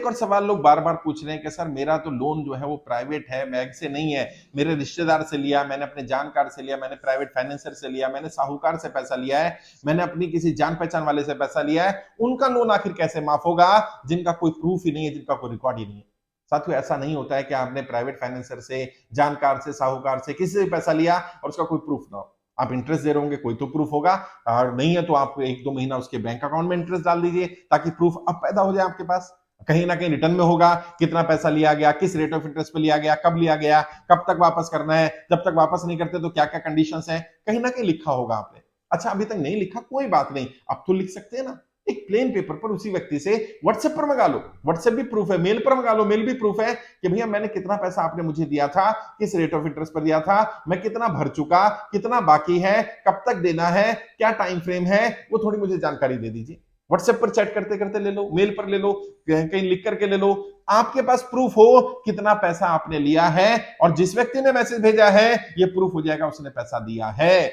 एक और सवाल लोग बार बार पूछ रहे हैं कि सर मेरा तो लोन जो है वो प्राइवेट है, बैंक से नहीं है, मेरे रिश्तेदार से लिया, मैंने अपने जानकार से लिया, मैंने प्राइवेट फाइनेंसर से लिया, मैंने साहूकार से पैसा लिया है, मैंने अपनी किसी जान पहचान वाले से पैसा लिया है, उनका लोन आखिर कैसे माफ होगा जिनका कोई प्रूफ ही नहीं है, जिनका कोई रिकॉर्ड ही नहीं है। साथियों, ऐसा नहीं होता है कि आपने प्राइवेट फाइनेंसर से, जानकार से, साहूकार से, किसी से पैसा लिया और उसका कोई प्रूफ ना हो। आप इंटरेस्ट दे रहे होंगे, कोई तो प्रूफ होगा, और नहीं है तो आप 1-2 महीना उसके बैंक अकाउंट में इंटरेस्ट डाल दीजिए ताकि प्रूफ अब पैदा हो जाए आपके पास। कहीं ना कहीं रिटर्न में होगा कितना पैसा लिया गया, किस रेट ऑफ इंटरेस्ट पे लिया गया, कब लिया गया, कब तक वापस करना है, जब तक वापस नहीं करते तो क्या क्या कंडीशंस हैं, कहीं ना कहीं लिखा होगा आपने। अच्छा, अभी तक नहीं लिखा, कोई बात नहीं, अब तो लिख सकते हैं ना, एक प्लेन पेपर पर उसी व्यक्ति से व्हाट्सएप पर मंगा लो, व्हाट्सएप भी प्रूफ है, मेल पर मंगा लो, मेल भी प्रूफ है कि भैया मैंने कितना पैसा आपने मुझे दिया था, किस रेट ऑफ इंटरेस्ट पर दिया था, मैं कितना भर चुका, कितना बाकी है, कब तक देना है, क्या टाइम फ्रेम है, वो थोड़ी मुझे जानकारी दे दीजिए। व्हाट्सएप पर चैट करते करते ले लो, मेल पर ले लो, कहीं लिख करके ले लो, आपके पास प्रूफ हो कितना पैसा आपने लिया है, और जिस व्यक्ति ने मैसेज भेजा है ये प्रूफ हो जाएगा उसने पैसा दिया है।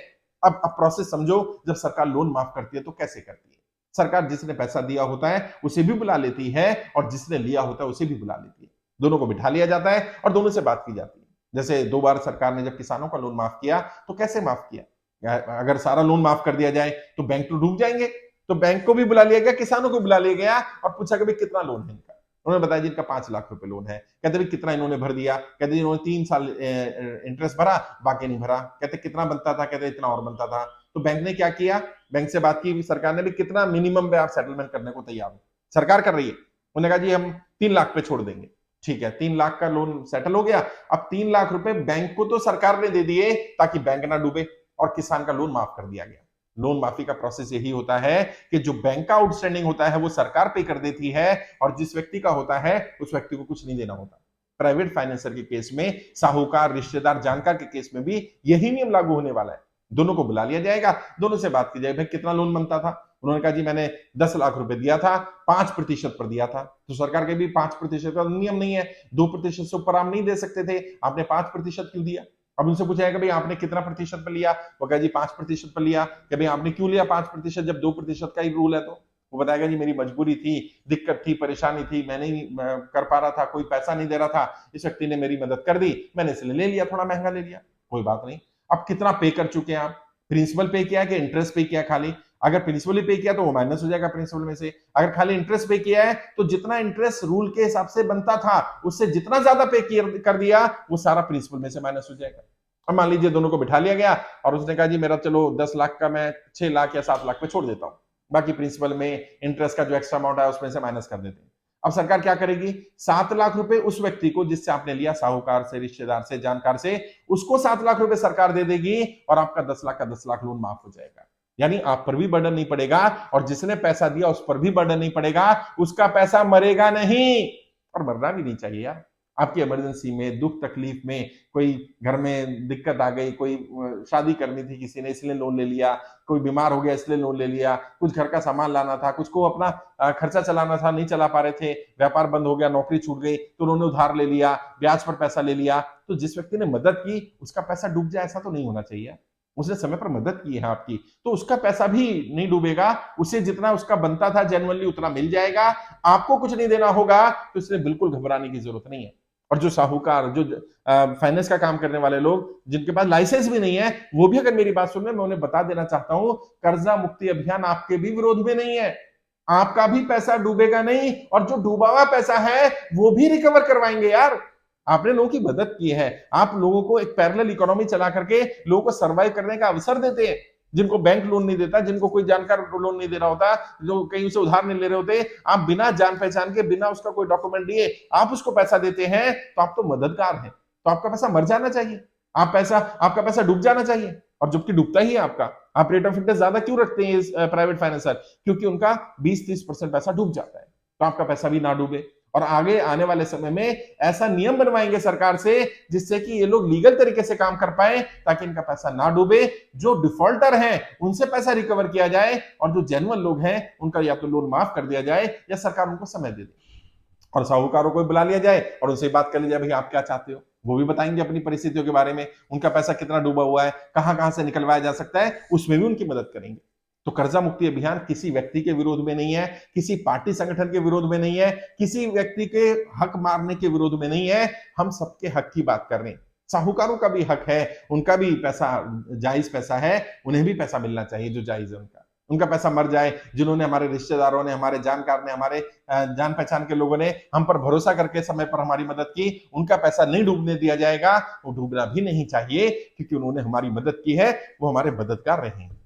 अब प्रोसेस समझो, जब सरकार लोन माफ करती है तो कैसे करती है। सरकार जिसने पैसा दिया होता है उसे भी बुला लेती है, और जिसने लिया होता है उसे भी बुला लेती है, दोनों को बिठा लिया जाता है और दोनों से बात की जाती है। जैसे 2 बार सरकार ने जब किसानों का लोन माफ किया तो कैसे माफ किया, अगर सारा लोन माफ कर दिया जाए तो बैंक तो डूब जाएंगे, तो बैंक को भी बुला लिया गया, किसानों को बुला लिया गया और पूछा कि भाई कितना लोन है इनका। उन्होंने बताया जी इनका 5 लाख रुपए लोन है। कहते भाई कितना इन्होंने भर दिया, कहते इन्होंने 3 साल इंटरेस्ट भरा, बाकी नहीं भरा। कहते कितना बनता था, कहते इतना और बनता था। तो बैंक ने क्या किया, बैंक से बात की सरकार ने भी, कितना मिनिमम पे आप सेटलमेंट करने को तैयार हो, सरकार कर रही है। उन्होंने कहा जी हम 3 लाख पे छोड़ देंगे। ठीक है, 3 लाख का लोन सेटल हो गया। अब 3 लाख रुपए बैंक को तो सरकार ने दे दिए ताकि बैंक ना डूबे, और किसान का लोन माफ कर दिया गया। लोन माफी का प्रोसेस यही होता है कि जो बैंक का आउटस्टैंडिंग होता है वो सरकार पे कर देती है, और जिस व्यक्ति का होता है उस व्यक्ति को कुछ नहीं देना होता। प्राइवेट फाइनेंसर के केस में, साहूकार, रिश्तेदार, जानकार के केस में भी यही नियम लागू होने वाला है। दोनों को बुला लिया जाएगा, दोनों से बात की जाएगी, भाई कितना लोन बनता था। उन्होंने कहा जी मैंने 10 लाख रुपए दिया था, 5% पर दिया था। तो सरकार के भी 5% का नियम नहीं है, 2% से ऊपर आप नहीं दे सकते थे, आपने 5% क्यों दिया। अब उनसे पूछा जाएगा भाई आपने कितना प्रतिशत पर लिया, वो कहा जी 5% पर लिया। कि भाई आपने क्यों लिया 5%, जब 2% का ही रूल है। तो वो बताएगा जी मेरी मजबूरी थी, दिक्कत थी, परेशानी थी, मैं नहीं कर पा रहा था, कोई पैसा नहीं दे रहा था, इस व्यक्ति ने मेरी मदद कर दी, मैंने इसलिए ले लिया, थोड़ा महंगा ले लिया, कोई बात नहीं। अब कितना पे कर चुके हैं आप, प्रिंसिपल पे किया कि इंटरेस्ट पे किया खाली। अगर प्रिंसिपल पे किया तो वो माइनस हो जाएगा प्रिंसिपल में से। अगर खाली इंटरेस्ट पे किया है तो जितना इंटरेस्ट रूल के हिसाब से बनता था उससे जितना ज्यादा पे कर दिया वो सारा प्रिंसिपल में से माइनस हो जाएगा। अब मान लीजिए दोनों को बिठा लिया गया और उसने कहा जी मेरा चलो 10 लाख का मैं 6 लाख या 7 लाख पे छोड़ देता हूं, बाकी प्रिंसिपल में इंटरेस्ट का जो एक्स्ट्रा अमाउंट है उसमें से माइनस कर देते हैं। अब सरकार क्या करेगी, 7 लाख रुपए उस व्यक्ति को जिससे आपने लिया, साहूकार से, रिश्तेदार से, जानकार से, उसको 7 लाख रुपए सरकार दे देगी और आपका 10 लाख का 10 लाख लोन माफ हो जाएगा। यानी आप पर भी बर्डन नहीं पड़ेगा और जिसने पैसा दिया उस पर भी बर्डन नहीं पड़ेगा, उसका पैसा मरेगा नहीं, और मरना भी नहीं चाहिए यार। आपकी इमरजेंसी में, दुख तकलीफ में, कोई घर में दिक्कत आ गई, कोई शादी करनी थी किसी ने इसलिए लोन ले लिया, कोई बीमार हो गया इसलिए लोन ले लिया, कुछ घर का सामान लाना था, कुछ को अपना खर्चा चलाना था, नहीं चला पा रहे थे, व्यापार बंद हो गया, नौकरी छूट गई तो उन्होंने उधार ले लिया, ब्याज पर पैसा ले लिया। तो जिस व्यक्ति ने मदद की उसका पैसा डूब जाए ऐसा तो नहीं होना चाहिए। उसने समय पर मदद की है आपकी तो उसका पैसा भी नहीं डूबेगा, उसे जितना उसका बनता था जेन्युइनली उतना मिल जाएगा, आपको कुछ नहीं देना होगा। तो इसलिए बिल्कुल घबराने की जरूरत नहीं है। और जो साहूकार, जो फाइनेंस का काम करने वाले लोग जिनके पास लाइसेंस भी नहीं है, वो भी अगर मेरी बात सुन ले, मैं उन्हें बता देना चाहता हूं, कर्जा मुक्ति अभियान आपके भी विरोध में नहीं है। आपका भी पैसा डूबेगा नहीं, और जो डूबा हुआ पैसा है वो भी रिकवर करवाएंगे यार। आपने लोगों की मदद की है, आप लोगों को एक पैरेलल इकोनॉमी चला करके लोगों को सर्वाइव करने का अवसर देते हैं। जिनको बैंक लोन नहीं देता, जिनको कोई जानकार लोन नहीं दे रहा होता, जो कहीं से उधार नहीं ले रहे होते, आप बिना जान पहचान के, बिना उसका कोई डॉक्यूमेंट दिए आप उसको पैसा देते हैं, तो आप तो मददगार हैं। तो आपका पैसा मर जाना चाहिए, आपका पैसा डूब जाना चाहिए, और जबकि डूबता ही है आपका। आप रेट ऑफ इंटरेस्ट ज्यादा क्यों रखते हैं प्राइवेट फाइनेंसर, क्योंकि उनका 20-30% पैसा डूब जाता है, तो आपका पैसा भी ना डूबे। और आगे आने वाले समय में ऐसा नियम बनवाएंगे सरकार से जिससे कि ये लोग लीगल तरीके से काम कर पाए, ताकि इनका पैसा ना डूबे, जो डिफॉल्टर हैं उनसे पैसा रिकवर किया जाए, और जो जेन्युइन लोग हैं उनका या तो लोन माफ कर दिया जाए या सरकार उनको समय दे दे। और साहूकारों को बुला लिया जाए और उनसे बात कर ली जाए, भाई आप क्या चाहते हो, वो भी बताएंगे अपनी परिस्थितियों के बारे में, उनका पैसा कितना डूबा हुआ है, कहां कहां से निकलवाया जा सकता है, उसमें भी उनकी मदद करेंगे। तो कर्जा मुक्ति अभियान किसी व्यक्ति के विरोध में नहीं है, किसी पार्टी संगठन के विरोध में नहीं है, किसी व्यक्ति के हक मारने के विरोध में नहीं है। हम सबके हक की बात कर रहे हैं। साहूकारों का भी हक है, उनका भी पैसा जायज पैसा है, उन्हें भी पैसा मिलना चाहिए जो जायज है उनका। उनका पैसा मर जाए, जिन्होंने, हमारे रिश्तेदारों ने, हमारे जानकार ने, हमारे जान पहचान के लोगों ने हम पर भरोसा करके समय पर हमारी मदद की, उनका पैसा नहीं डूबने दिया जाएगा। वो डूबना भी नहीं चाहिए, क्योंकि उन्होंने हमारी मदद की है, वो हमारे मददगार रहे हैं।